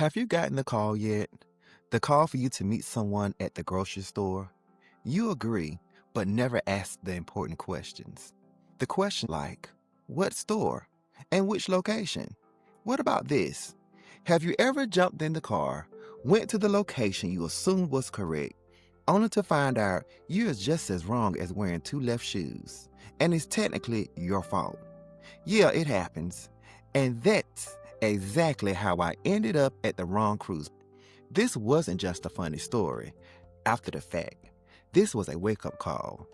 Have you gotten the call yet? The call for you to meet someone at the grocery store? You agree, but never ask the important questions. The question like, what store? And which location? What about this? Have you ever jumped in the car, went to the location you assumed was correct, only to find out you're just as wrong as wearing two left shoes, and it's technically your fault? Yeah, it happens. And that's exactly how I ended up at the wrong cruise. This wasn't just a funny story. After the fact, this was a wake up call.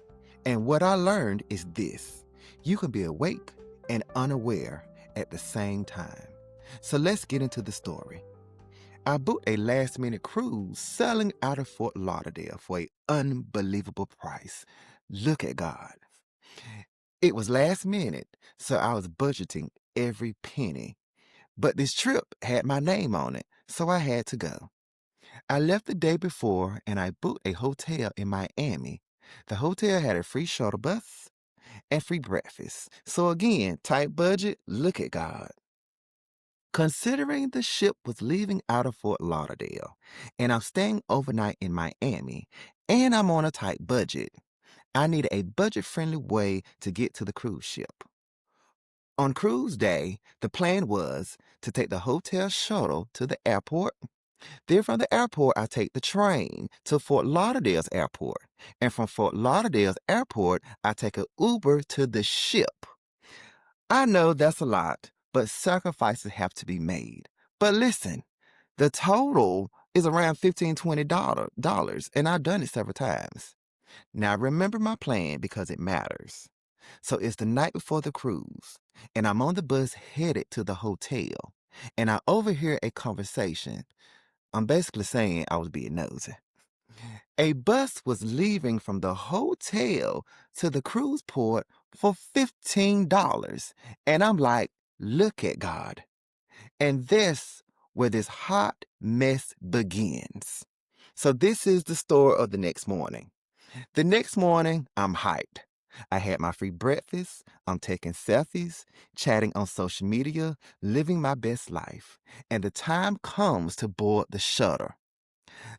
And what I learned is this: you can be awake and unaware at the same time. So let's get into the story. I booked a last minute cruise sailing out of Fort Lauderdale for an unbelievable price. Look at God. It was last minute, so I was budgeting every penny. But this trip had my name on it, so I had to go. I left the day before and I booked a hotel in Miami. The hotel had a free shuttle bus and free breakfast. So again, tight budget, look at God. Considering the ship was leaving out of Fort Lauderdale and I'm staying overnight in Miami and I'm on a tight budget, I needed a budget-friendly way to get to the cruise ship. On cruise day, the plan was to take the hotel shuttle to the airport. Then from the airport, I take the train to Fort Lauderdale's airport. And from Fort Lauderdale's airport, I take an Uber to the ship. I know that's a lot, but sacrifices have to be made. But listen, the total is around $15-20, and I've done it several times. Now remember my plan because it matters. So it's the night before the cruise, and I'm on the bus headed to the hotel, and I overhear a conversation. I'm basically saying I was being nosy. A bus was leaving from the hotel to the cruise port for $15. And I'm like, look at God. And that's where this hot mess begins. So this is the story of the next morning. The next morning, I'm hyped. I had my free breakfast, I'm taking selfies, chatting on social media, living my best life. And the time comes to board the shuttle.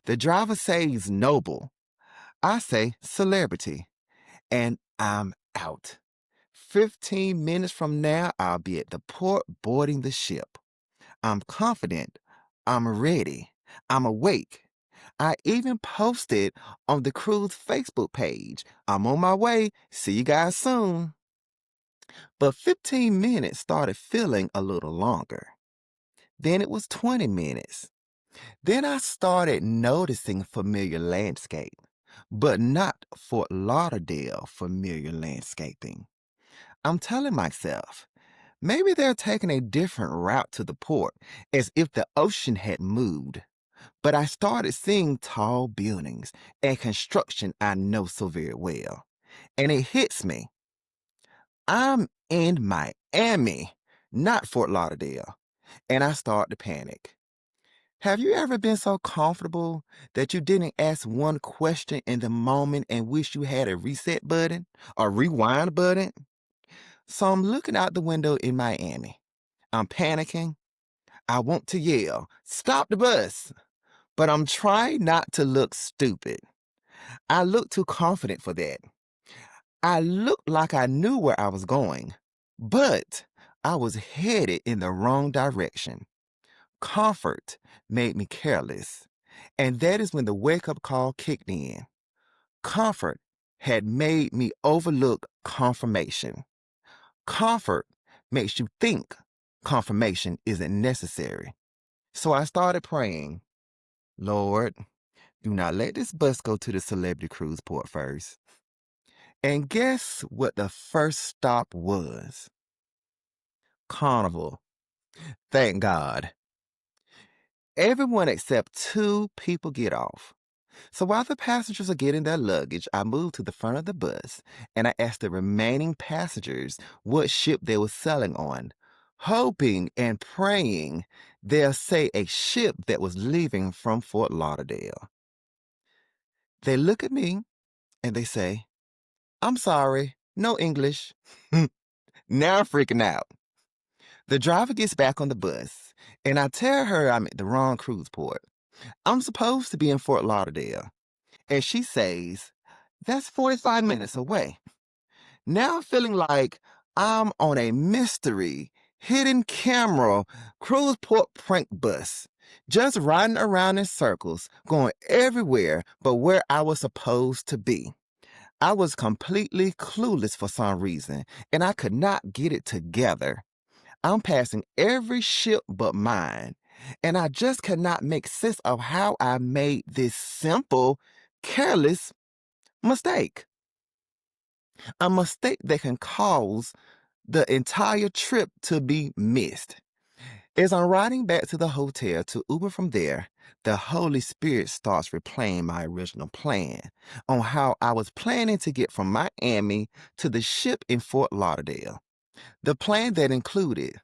The driver says noble. I say celebrity. And I'm out. 15 minutes from now, I'll be at the port boarding the ship. I'm confident. I'm ready. I'm awake. I even posted on the cruise Facebook page. I'm on my way. See you guys soon. But 15 minutes started feeling a little longer. Then it was 20 minutes. Then I started noticing familiar landscape, but not Fort Lauderdale familiar landscaping. I'm telling myself, maybe they're taking a different route to the port, as if the ocean had moved. But I started seeing tall buildings and construction I know so very well. And it hits me. I'm in Miami, not Fort Lauderdale. And I start to panic. Have you ever been so comfortable that you didn't ask one question in the moment and wish you had a reset button or rewind button? So I'm looking out the window in Miami. I'm panicking. I want to yell, stop the bus, but I'm trying not to look stupid. I look too confident for that. I looked like I knew where I was going, but I was headed in the wrong direction. Comfort made me careless, and that is when the wake-up call kicked in. Comfort had made me overlook confirmation. Comfort makes you think confirmation isn't necessary. So I started praying, Lord, do not let this bus go to the celebrity cruise port first. And guess what the first stop was? Carnival. Thank God. Everyone except two people get off. So while the passengers are getting their luggage, I move to the front of the bus and I ask the remaining passengers what ship they were sailing on, hoping and praying they'll say a ship that was leaving from Fort Lauderdale. They look at me and they say, I'm sorry, no English. Now I'm freaking out. The driver gets back on the bus And I tell her I'm at the wrong cruise port. I'm supposed to be in Fort Lauderdale. And she says, that's 45 minutes away. Now I'm feeling like I'm on a mystery, hidden camera, cruise port prank bus, just riding around in circles, going everywhere but where I was supposed to be. I was completely clueless for some reason, and I could not get it together. I'm passing every ship but mine, and I just cannot make sense of how I made this simple, careless mistake. A mistake that can cause the entire trip to be missed. As I'm riding back to the hotel to Uber from there, the Holy Spirit starts replaying my original plan on how I was planning to get from Miami to the ship in Fort Lauderdale. The plan that included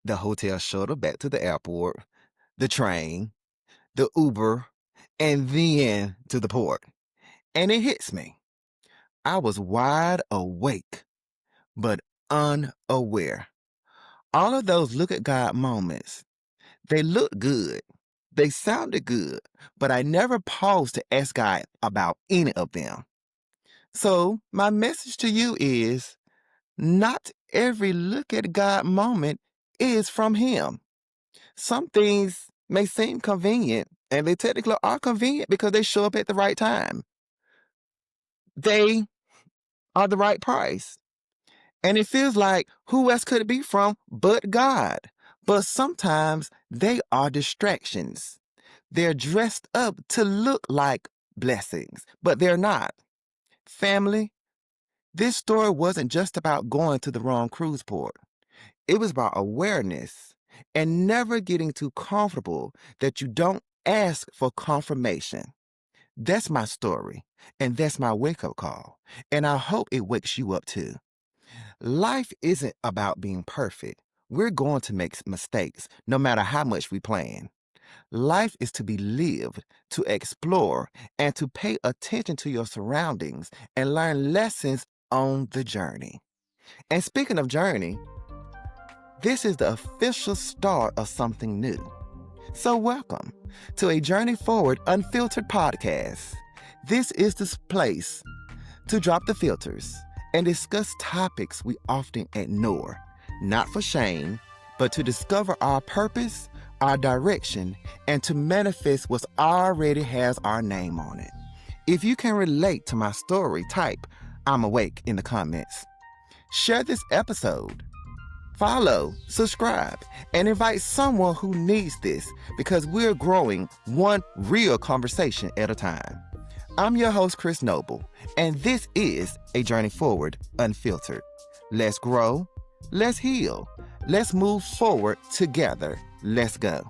the hotel shuttle back to the airport, the train, the Uber, and then to the port. And it hits me. I was wide awake, but unaware. All of those look at God moments, they looked good. They sounded good, but I never paused to ask God about any of them. So my message to you is, not every look at God moment is from Him. Some things may seem convenient, and they technically are convenient because they show up at the right time. They are the right price. And it feels like, who else could it be from but God? But sometimes they are distractions. They're dressed up to look like blessings, but they're not. Family, this story wasn't just about going to the wrong cruise port. It was about awareness and never getting too comfortable that you don't ask for confirmation. That's my story, and that's my wake-up call, and I hope it wakes you up too. Life isn't about being perfect. We're going to make mistakes, no matter how much we plan. Life is to be lived, to explore, and to pay attention to your surroundings and learn lessons on the journey. And speaking of journey, this is the official start of something new. So welcome to a Journey Forward Unfiltered podcast. This is the place to drop the filters and discuss topics we often ignore, not for shame, but to discover our purpose, our direction, and to manifest what already has our name on it. If you can relate to my story, type "I'm awake" in the comments. Share this episode. Follow, subscribe, and invite someone who needs this, because we're growing one real conversation at a time. I'm your host, Chris Noble, and this is A Journey Forward Unfiltered. Let's grow, let's heal, let's move forward together. Let's go.